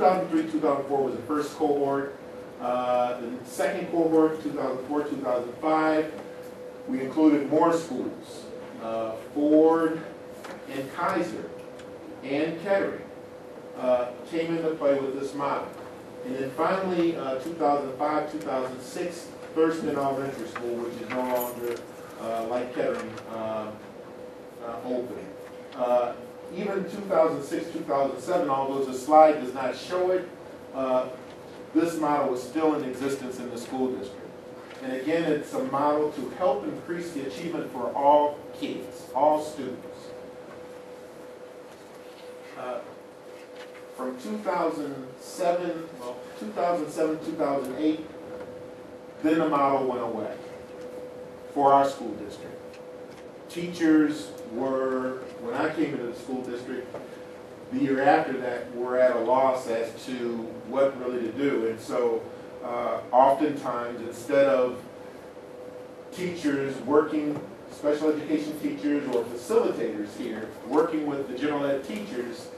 2003-2004 was the first cohort. The second cohort, 2004-2005, we included more schools, Ford and Kaiser and Kettering came into play with this model. And then finally, 2005-2006, Thurston Elementary School, which is no longer, like Kettering, open. Even 2006-2007, although the slide does not show it, this model was still in existence in the school district. And again, it's a model to help increase the achievement for all kids, all students. From 2007, 2008, then the model went away for our school district. Teachers were, when I came into the school district, the year after that, were at a loss as to what really to do. And so oftentimes, instead of teachers working, special education teachers or facilitators here, working with the general ed teachers,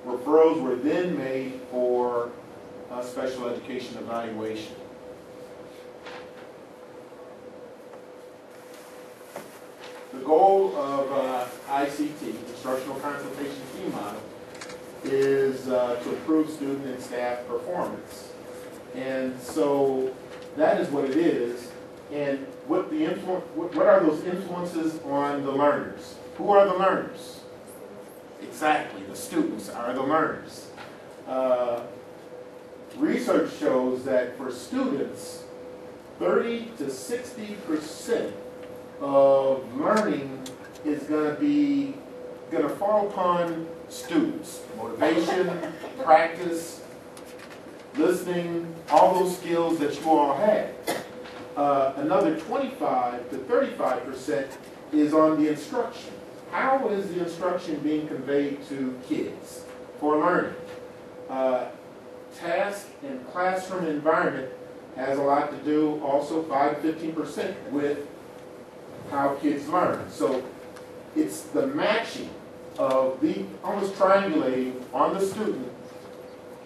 referrals were then made for special education evaluation. The goal of ICT, Instructional Consultation Team Model, is to improve student and staff performance. And so that is what it is. And what are those influences on the learners? Who are the learners? Exactly, the students are the learners. Research shows that for students, 30 to 60% of learning is going to fall upon students. Motivation, practice, listening, all those skills that you all have. Another 25 to 35% is on the instruction. How is the instruction being conveyed to kids for learning? Task and classroom environment has a lot to do, also 5 to 15%, with how kids learn. So it's the matching of the, almost triangulating on the student,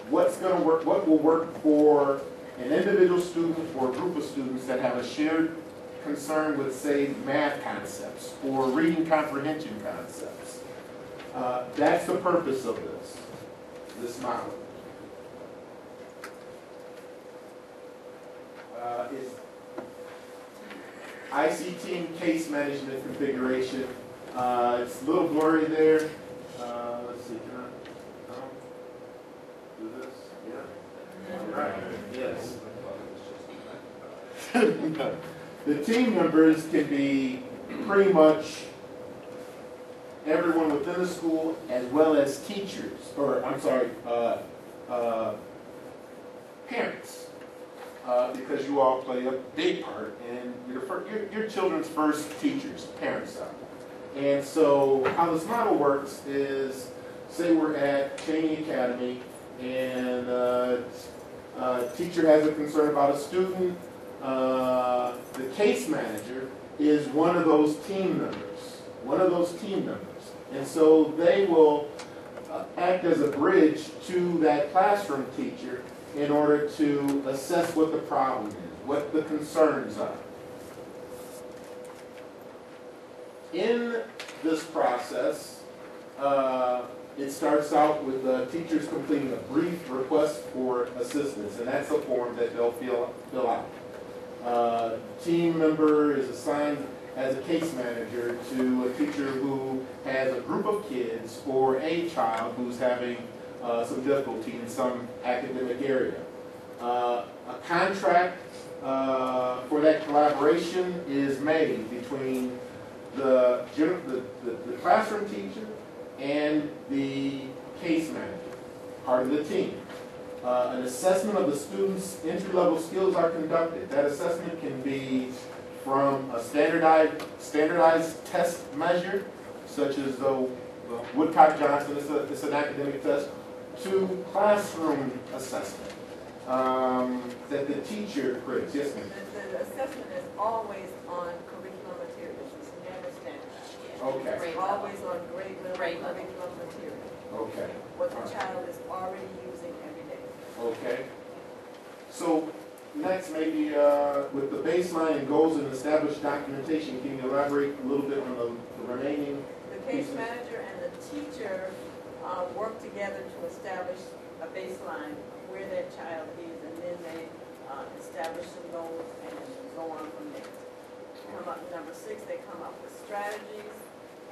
what's going to work, what will work for an individual student or a group of students that have a shared concern with, say, math concepts or reading comprehension concepts. That's the purpose of this model. Is ICT and case management configuration. It's a little blurry there. Let's see, can I do this? Yeah. All right. Yes. The team members can be pretty much everyone within the school, as well as teachers, or I'm sorry, parents. Because you all play a big part in your children's first teachers, parents are. And so how this model works is, say we're at Cheney Academy and a teacher has a concern about a student. The case manager is one of those team members, And so they will act as a bridge to that classroom teacher in order to assess what the problem is, what the concerns are. In this process, it starts out with teachers completing a brief request for assistance, and that's a form that they'll fill out. Team member is assigned as a case manager to a teacher who has a group of kids or a child who's having some difficulty in some academic area. A contract for that collaboration is made between the classroom teacher and the case manager, part of the team. An assessment of the students' entry-level skills are conducted. That assessment can be from a standardized test measure, such as the Woodcock-Johnson, it's an academic test, to classroom assessment that the teacher creates. Yes, ma'am? The assessment is always on curriculum materials. It's never standardized. Okay. It's always on grade level curriculum material. Okay. What the child is already next, maybe with the baseline and goals and established documentation, can you elaborate a little bit on the remaining? The case manager and the teacher work together to establish a baseline of where that child is, and then they establish some goals and go on from there. Come up, number 6, they come up with strategies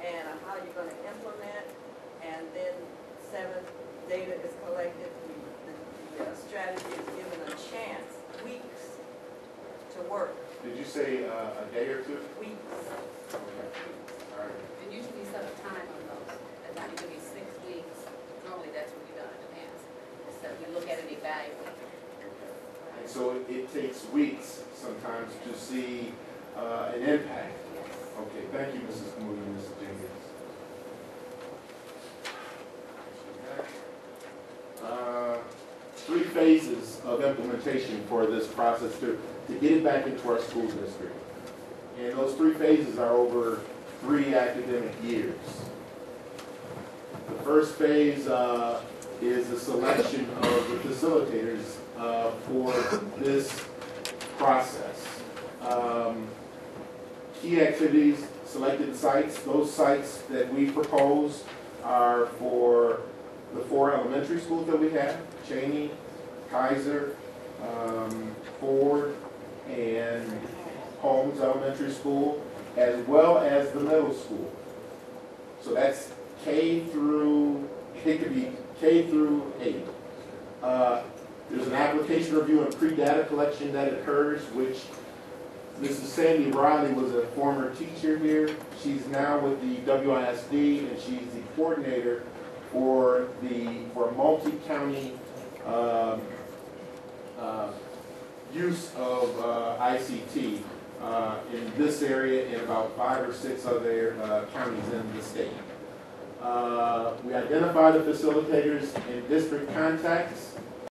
and how you're going to implement, and then 7, data is collected. The strategy is given a chance, weeks, to work. Did you say a day or 2? Weeks. Okay. All right. And usually set a time on those. It might be 6 weeks. Normally that's what we done in advance. So we look at it and evaluate. And so it takes weeks sometimes to see an impact. Yes. Okay, thank you, Mrs. Moody and Mrs. Jenkins. Three phases of implementation for this process to get it back into our school district. And those 3 phases are over 3 academic years. The first phase is the selection of the facilitators for this process. Key activities, selected sites. Those sites that we propose are for the 4 elementary schools that we have: Cheney, Kaiser, Ford, and Holmes Elementary School, as well as the middle school. So that's it could be K through 8. There's an application review and pre-data collection that occurs, which Mrs. Sandy Riley was a former teacher here. She's now with the WISD, and she's the coordinator for multi-county use of ICT in this area and about 5 or 6 other counties in the state. We identify the facilitators and district contacts.